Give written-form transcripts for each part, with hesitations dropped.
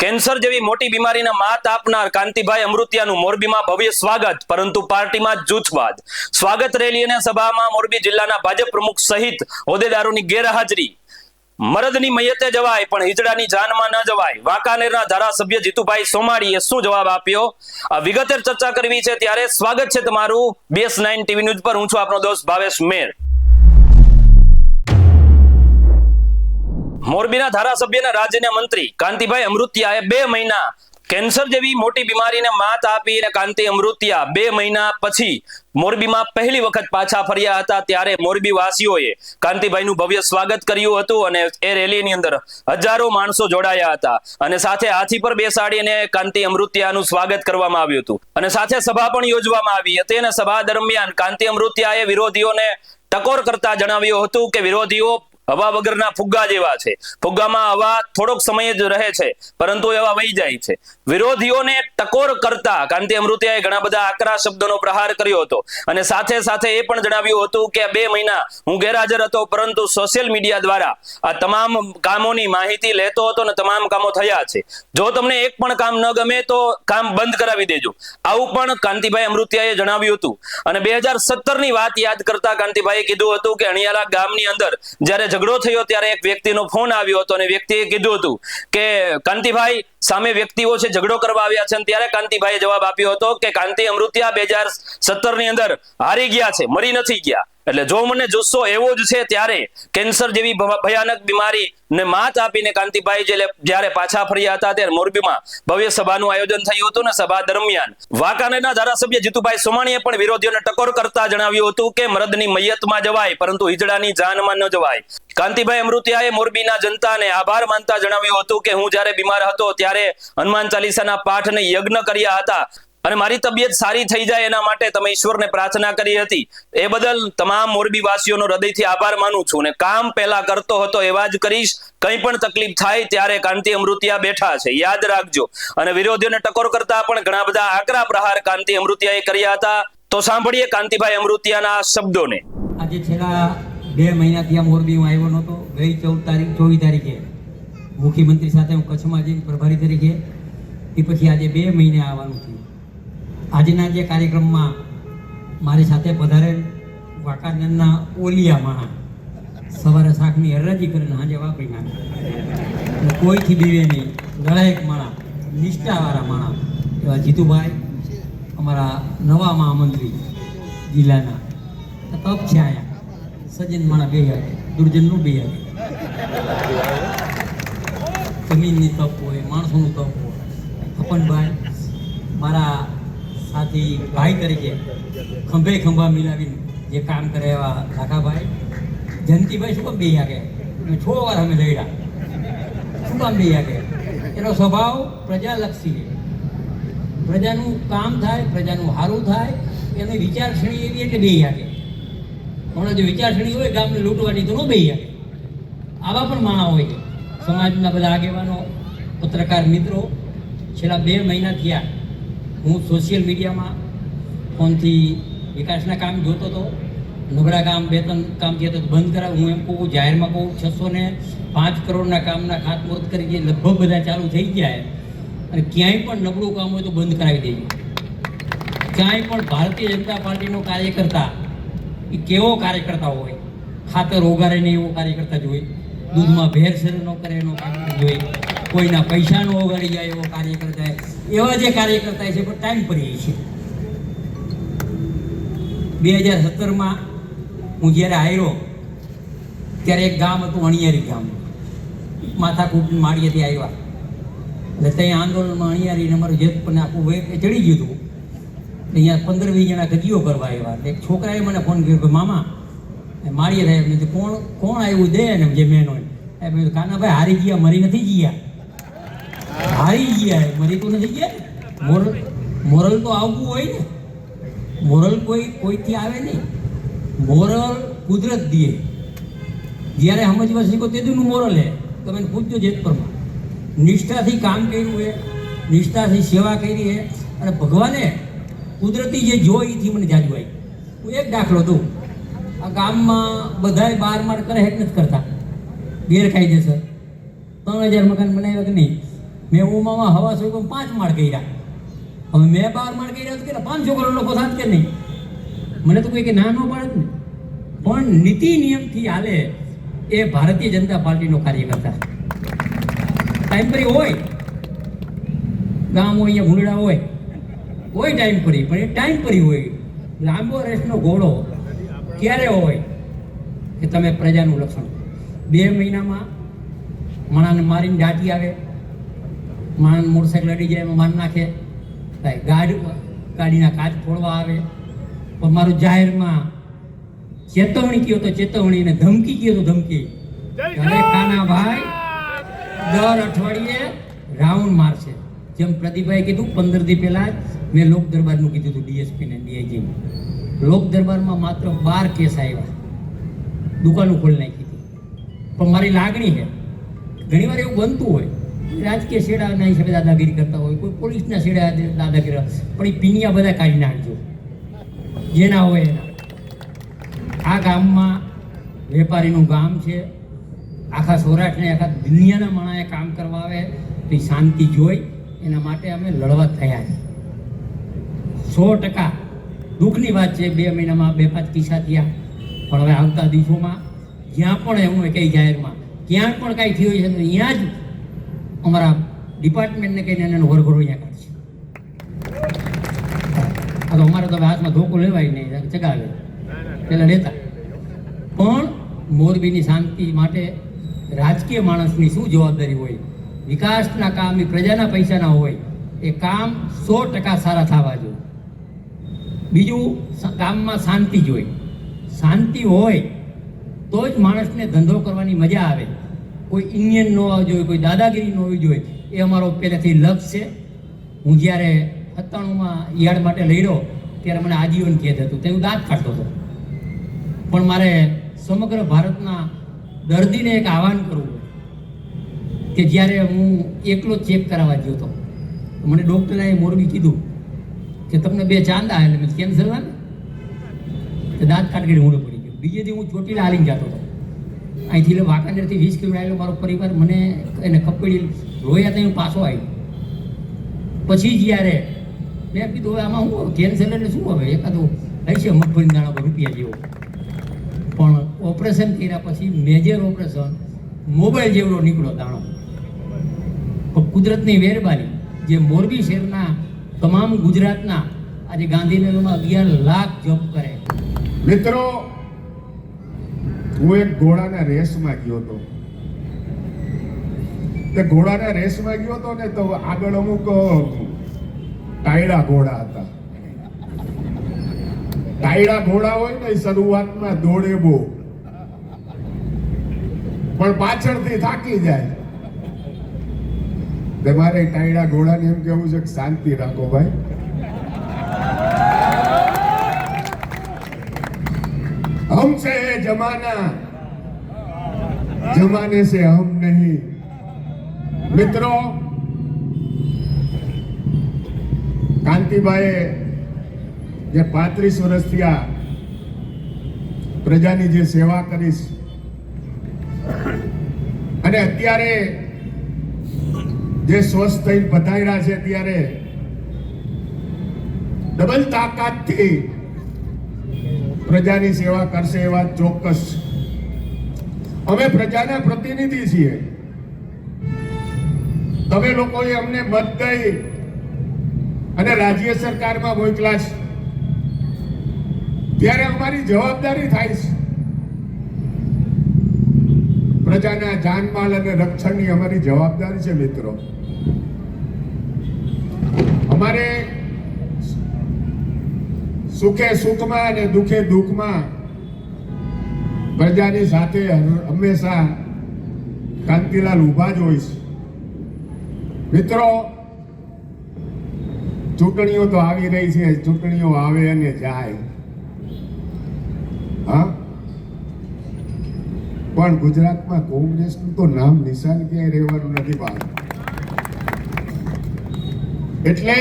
Cancer જેવી મોટી બીમારીના માત આપનાર કાંતિભાઈ અમૃતિયાનું મોરબીમાં ભવ્ય સ્વાગત, પરંતુ પાર્ટીમાં જૂથવાદ. સ્વાગત રેલી અને સભામાં મોરબી જિલ્લાના ભાજપ પ્રમુખ સહિત હોદ્દેદારોની ગેરહાજરી. મરદની મૈયતે જવાય પણ હિજડાની જાનમાં ન જવાય. વાંકાનેરના ધારાસભ્ય જીતુભાઈ સોમાણીએ શું જવાબ આપ્યો, આ વિગતે ચર્ચા કરવી છે. ત્યારે સ્વાગત છે તમારું BS9 ટીવી ન્યૂઝ પર. હું છું આપનો દોસ્ત ભાવેશ મેર. મોરબીના ધારાસભ્ય અને રાજ્યના મંત્રી કાંતિભાઈ અમૃતિયાએ 2 મહિના કેન્સર જેવી મોટી બીમારીને માત આપીને કાંતિ અમૃતિયા 2 મહિના પછી મોરબીમાં પહેલી વખત પાછા ફર્યા હતા. ત્યારે મોરબી વાસીઓએ કાંતિભાઈનું ભવ્ય સ્વાગત કર્યું હતું અને એ રેલીની અંદર હજારો માણસો જોડાયા હતા અને સાથે હાથી પર બેસાડીને કાંતિ અમૃતિયાનું સ્વાગત કરવામાં આવ્યું હતું અને સાથે સભા પણ યોજવામાં આવી હતી. અને સભા દરમિયાન કાંતિ અમૃતિયાએ વિરોધીઓને ટકોર કરતા જણાવ્યું હતું કે વિરોધીઓ હવા વગરના ફુગ્ગા જેવા છે. ફુગ્ગામાં હવા થોડોક સમય જ રહે છે, પરંતુ એવા વહી જાય છે. વિરોધીઓને ટકોર કરતા કાંતિ અમૃતિયાએ ઘણા બધા આકરા શબ્દોનો પ્રહાર કર્યો હતો અને સાથે સાથે એ પણ જણાવ્યું હતું કે 2 મહિના હું ગેરહાજર હતો, પરંતુ સોશિયલ મીડિયા દ્વારા આ તમામ કામોની માહિતી લેતો હતો અને તમામ કામો થયા છે. જો તમને એક પણ કામ ન ગમે તો કામ બંધ કરાવી દેજો, આવું પણ કાંતિભાઈ અમૃતિયાએ જણાવ્યું હતું. અને 2017ની વાત યાદ કરતા કાંતિભાઈએ કીધું હતું કે અણિયાલા ગામની અંદર જ્યારે ઝઘડો થયો ત્યારે એક વ્યક્તિનો ફોન આવ્યો હતો અને વ્યક્તિએ કીધું હતું કે કાંતિભાઈ સામે વ્યક્તિઓ છે ઝઘડો કરવા આવ્યા છે. ત્યારે કાંતિભાઈએ જવાબ આપ્યો હતો કે કાંતિ અમૃતિયા 2017ની અંદર હારી ગયા છે, મરી નથી ગયા. એટલે જો મને જુસ્સો એવો જ છે ત્યારે કેન્સર જેવી ભયાનક બીમારી ને માત આપીને કાંતિભાઈ જ્યારે પાછા ફર્યા હતા ત્યારે મોરબીમાં ભવ્ય સભાનું આયોજન થયું હતું. ને સભા દરમિયાન વાંકાનેરના ધારાસભ્ય જીતુભાઈ સોમાણીએ પણ વિરોધીઓને ટકોર કરતા જણાવ્યું હતું કે મરદની મૈયતમાં જવાય પરંતુ હિજડાની જાનમાં ન જવાય. કાંતિભાઈ અમૃતિયાએ મોરબીના જનતાને આભાર માનતા જણાવ્યું હતું કે હું જ્યારે બીમાર હતો ત્યારે હનુમાન ચાલીસાના પાઠને યજ્ઞ કર્યા હતા અને મારી તબિયત સારી થઈ જાય એના માટે તમે ઈશ્વરને પ્રાર્થના કરી હતી. એ બદલ તમામ મોરબી વાસીઓનો હૃદયથી આભાર માનું છું અને કામ પહેલા કરતો હતો એવા જ કરીશ. કંઈ પણ તકલીફ થાય ત્યારે કાંતિ અમૃતિયા બેઠા છે, યાદ રાખજો. અને વિરોધીઓને ટકોર કરતા પણ ઘણા બધા આકરા પ્રહાર કાંતિ અમૃતિયાએ કર્યા હતા. તો સાંભળીએ કાંતિભાઈ અમૃતિયાના શબ્દોને. આજે છેલ્લા 2 મહિનાથી આ મોરબી હું આવ્યો નહોતો. ગઈ 24 તારીખે મુખ્યમંત્રી સાથે હું કચ્છમાં જઈને પ્રભારી તરીકે, એ પછી આજે 2 મહિને આવવાનું થયું. આજના જે કાર્યક્રમમાં મારી સાથે પધારેલ વાંકાનેરના ઓલિયા માણા સવારે શાકની હરાજી કરીને સાંજે વાપરી નાખે, કોઈથી બીવે નહીં, લડાયક માણા, નિષ્ઠાવાળા માણા એવા જીતુભાઈ અમારા નવા મહામંત્રી જિલ્લાના તપ છે. આયા સજ્જન માણા બે આવે, દુર્જનનું બે આવે. જમીનની તપ હોય, માણસોનું તપ હોય. અપનભાઈ મારા સાથી ભાઈ તરીકે ખંભે ખંભા મિલાવીને જે કામ કરે એવા લાખાભાઈ. જયંતિભાઈ શું કામ બે આગે, 6 વાર અમે લડ્યા, શું કામ બે આગે? એનો સ્વભાવ પ્રજાલક્ષી છે. પ્રજાનું કામ થાય, પ્રજાનું સારું થાય, એની વિચારસરણી એવી એટલે બે આગે. હમણાં જો વિચારસરણી હોય ગામને લૂંટવાની તો ન બે આગે. આવા પણ માણા હોય છે. સમાજના બધા આગેવાનો, પત્રકાર મિત્રો, છેલ્લા 2 મહિના થયા હું સોશિયલ મીડિયામાં ફોનથી વિકાસના કામ જોતો હતો. નબળા કામ 2-3 કામ થયા તો બંધ કરાવ. હું એમ કહું, જાહેરમાં કહું, 605 કરોડના કામના ખાતમુહૂર્ત કરી જે લગભગ બધા ચાલુ થઈ ગયા. અને ક્યાંય પણ નબળું કામ હોય તો બંધ કરાવી દેજો. ક્યાંય પણ ભારતીય જનતા પાર્ટીનો કાર્યકર્તા એ કેવો કાર્યકર્તા હોય, ખાતર ઓગારે નહીં એવો કાર્યકર્તા જોઈએ, દૂધમાં ભેળસેળ ન કરે એનો કાર્યકર્તા જોઈએ, કોઈના પૈસાનો ઓગાળી જાય એવો કાર્યકર્તા. એવા જે કાર્યકર્તા છે પણ ટાઈમ પર છે. 2017માં હું જ્યારે આવ્યો ત્યારે એક ગામ હતું, અણિયારી ગામ. માથાકૂટ માળીએથી આવ્યા એટલે ત્યાં આંદોલનમાં અણિયારીને અમારું જેત પણ આખું વેગ ચડી ગયું હતું. અહીંયા 15-20 જણા ગતિઓ કરવા આવ્યા. એક છોકરાએ મને ફોન કર્યો કે મામા માળીએ રહ્યા. મેં કોણ આવ્યું દે ને જે મેન હોય. મેં કાનાભાઈ હારી ગયા, મરી નથી ગયા. હારી ગયા, મરી તો નથી ગયા. મોરલ તો આવવું હોય ને. મોરલ કોઈથી આવે નહીં. મોરલ કુદરત દે. જ્યારે સમજવા શીખો તેદુનું મોરલ હે. તમે પૂછજો જેતપરમાં. નિષ્ઠાથી કામ કર્યું છે, નિષ્ઠાથી સેવા કરી છે અને ભગવાને કુદરતી જે જોઈથી મને જાજુ આવી. હું એક દાખલો દઉં. આ ગામમાં બધાય 12 માળ કરે હેક નથી કરતા, ગેરકાયદેસર. 3000 મકાન બનાવ્યા કે નહીં? મેં ઉમામાં હવા સોય 5 માળ કર્યા, હવે મેં 12 માળ કર્યા તો કેટલા 500 કરોડ લોકો થાત કે નહીં? મને તો કોઈ કે ના ન પાડે જ ને. પણ નીતિ નિયમથી હાલે એ ભારતીય જનતા પાર્ટીનો કાર્યકર્તા. ટાઈમ પરી હોય, ગામ હોય, અહીંયા ભૂંડડા હોય ટાઈમ પરી, પણ એ ટાઈમ પરી હોય. લાંબો રેસનો ઘોડો ક્યારે હોય કે તમે પ્રજાનું લક્ષણ 2 મહિનામાં માણાને મારીને દાટી આવે, માણસ મોટરસાઇકલ અડી જાય એમાં માર નાખે, ગાડીના કાચ ફોડવા આવે. પણ મારું જાહેરમાં ચેતવણી કયો તો ચેતવણી ને ધમકી કયો તો ધમકી. હવે કાનાભાઈ દર અઠવાડિયે રાઉન્ડ મારશે. જેમ પ્રદીપભાઈ કીધું 15 દી પહેલા મેં લોક દરબારનું કીધું હતું, ડીએસપી ને ડીઆઈજી. લોક દરબારમાં માત્ર 12 કેસ આવ્યા, દુકાનો ખોલી નાખી હતી. પણ મારી લાગણી છે, ઘણીવાર એવું બનતું હોય રાજકીય શેડાના હિસાબે દાદાગીરી કરતા હોય, કોઈ પોલીસના શેડા દાદાગીરી, પણ એ પીનિયા બધા કાઢી નાખજો જેના હોય એના. આ ગામમાં વેપારીનું ગામ છે, આખા સૌરાષ્ટ્રને આખા દુનિયાના માણસે કામ કરવા આવે તો એ શાંતિ જોઈ એના માટે અમે લડવા તૈયાર છીએ. 100% દુઃખની વાત છે, 2 મહિનામાં 2-5 કિસ્સા થયા, પણ હવે આવતા દિવસોમાં જ્યાં પણ એવું હોય કંઈ જાહેરમાં ક્યાં પણ કાંઈ થયું છે તો અહીંયા જ અમારા ડિપાર્ટમેન્ટને કહીને એનો વરઘોડો અહીંયા કાઢશે. આ તો અમારે તો હવે હાથમાં ધોકો લેવાય નહીં, ચગાવે પેલા લેતા. પણ મોરબીની શાંતિ માટે રાજકીય માણસની શું જવાબદારી હોય? વિકાસના કામ એ પ્રજાના પૈસાના હોય, એ કામ 100% સારા થવા જોઈએ. બીજું ગામમાં શાંતિ જોઈએ. શાંતિ હોય તો જ માણસને ધંધો કરવાની મજા આવે. કોઈ ઇન્ડિયન ન આવવું જોઈએ, કોઈ દાદાગીરી ન હોવી જોઈએ, એ અમારો પહેલેથી લક્ષ્ય છે. હું જ્યારે 97માં યાર્ડ માટે લડ્યો ત્યારે મને આજીવન કેદ હતું, તે હું દાંત કાઢતો હતો. પણ મારે સમગ્ર ભારતના દર્દીને એક આહવાન કરવું કે જ્યારે હું એકલો ચેક કરાવવા ગયો હતો તો મને ડૉક્ટરે મોરબી કીધું કે તમને 2 ચાંદા, એટલે મેં કેન્સર ને દાંત કાઢી ઊંડો પડી ગયો. બીજે દી હું ચોટીલા હાલીને જતો હતો, અહીંથી વાંકાનેરથી 20 કિલોમીટર આવેલો મારો પરિવાર, મને એને કપડી રોયા ત્યાં હું પાછો આવ્યો. પછી જ્યારે મેં કીધું હવે આમાં શું કેન્સર એટલે શું હવે એકાદો હશે મગફળી દાણા પર રૂપિયા જેવો. પણ ઓપરેશન કર્યા પછી મેજર ઓપરેશન મોબાઈલ જેવડો નીકળ્યો દાણો. પણ કુદરતની મહેરબાની જે મોરબી શહેરના તમામ ગુજરાતના આજે ગાંધીનગરમાં 11 લાખ જોબ કરે. મિત્રો, હું એક ઘોડાના રેસમાં ગયો હતો. તે ઘોડાના રેસમાં ગયો હતો ને તો આગળ અમુક ટાયડા ઘોડા હતા. ટાયડા ઘોડા હોય ને શરૂઆતમાં દોડે બહુ, પણ પાછળથી થાકી જાય. તે મારે ટાયડા ઘોડાને એમ કેવું છે કે શાંતિ રાખો ભાઈ. हमसे है जमाना, जमाने से हम नहीं. મિત્રો, કાંતિભાઈ જે 35 વર્ષથી આ પ્રજાની જે સેવા કરીશ અને અત્યારે જે સ્વસ્થ થઈને પધાર્યા છે ત્યારે ડબલ તાકાતથી પ્રજાની સેવા કરશે એવા ચોક્કસ. અમે પ્રજાના પ્રતિનિધિ છીએ. તમે લોકોએ અમને મત દઈ અને રાજ્ય સરકારમાં મોકલા છે ત્યારે અમારી જવાબદારી થાય છે. પ્રજાના જાનમાલ અને રક્ષણની અમારી જવાબદારી છે. મિત્રો, અમારે સુખે સુખમાં અને દુઃખે દુઃખમાં પ્રજાની સાથે હંમેશા કાંતિલાલ ઊભા જ હોય છે. મિત્રો, ચૂંટણીઓ તો આવી રહી છે, ચૂંટણીઓ આવે અને જાય. હા, પણ ગુજરાતમાં કોંગ્રેસનું તો નામ નિશાન ક્યાંય રહેવાનું નથી બહાર. એટલે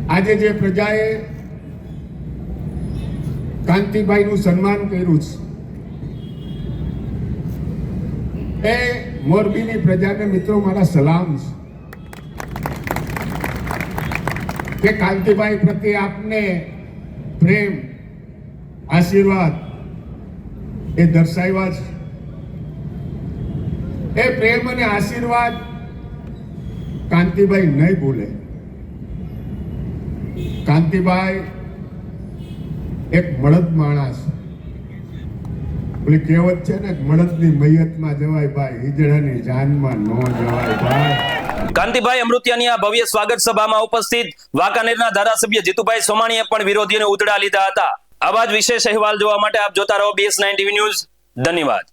આજે જે પ્રજાએ કાંતિભાઈનું સન્માન કર્યું છે એ મોરબીની પ્રજાને મિત્રો મારા સલામ છે કે કાંતિભાઈ પ્રત્યે આપને પ્રેમ આશીર્વાદ એ દર્શાવ્યા છે. એ પ્રેમ અને આશીર્વાદ કાંતિભાઈ નહીં ભૂલે. કાંતિભાઈ એક મળદ માણસ, ઓલી કહેવત છે ને, મળદની મૈયતમાં જવાય ભાઈ, હિજડાની જાનમાં ન જવાય ભાઈ. કાંતિભાઈ અમૃતિયાની આ ભવ્ય સ્વાગત સભામાં ઉપસ્થિત વાંકાનેરના ધારાસભ્ય જીતુભાઈ સોમાણીએ પણ વિરોધીઓને ઉધડા લીધા હતા. આવા જ વિશેષ અહેવાલ જોવા માટે આપ જોતા રહો BS9 TV ન્યૂઝ. ધન્યવાદ.